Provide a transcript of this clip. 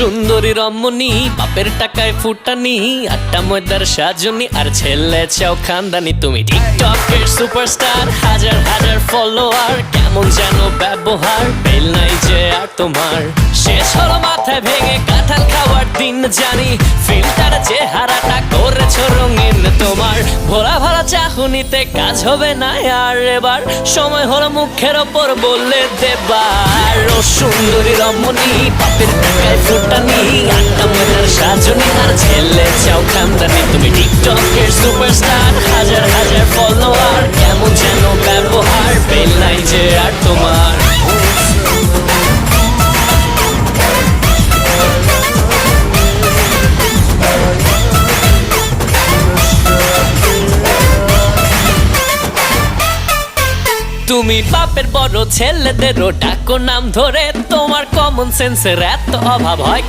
সুন্দরী রমণী বাপের টাকায় ফুটানি আটটা ময়দার সাজনি আর ছেলে চাও খানদানি তুমি টিকটকের সুপারস্টার হাজার হাজার ফলোয়ার কেমন যেন ব্যবহার বেল নাই যে আর তোমার শেষ হলো মাথায় ভেঙে কাঁঠাল খাওয়ার দিন জানি ফিল্টার চেহারাটা করেছো রঙিন তোমার ভোলা ভালা চাহনিতে কাজ হবে না আর এবার সময় হলো মুখের ওপর বললে দেবার ও সুন্দরী রমণী বাপের টাকায় ফুটানি আটটা ময়দার সাজনি আর ছেলে চাও খানদানি তুমি টিকটকের সুপারস্টার হাজার হাজার ফলোয়ার কেমন যেন ব্যবহার বেল নাই যে আর তোমার তুমি বাপের বড় ছেলেদেরও ডাকো নাম ধরে তোমার কমন সেন্সের এত অভাব হয়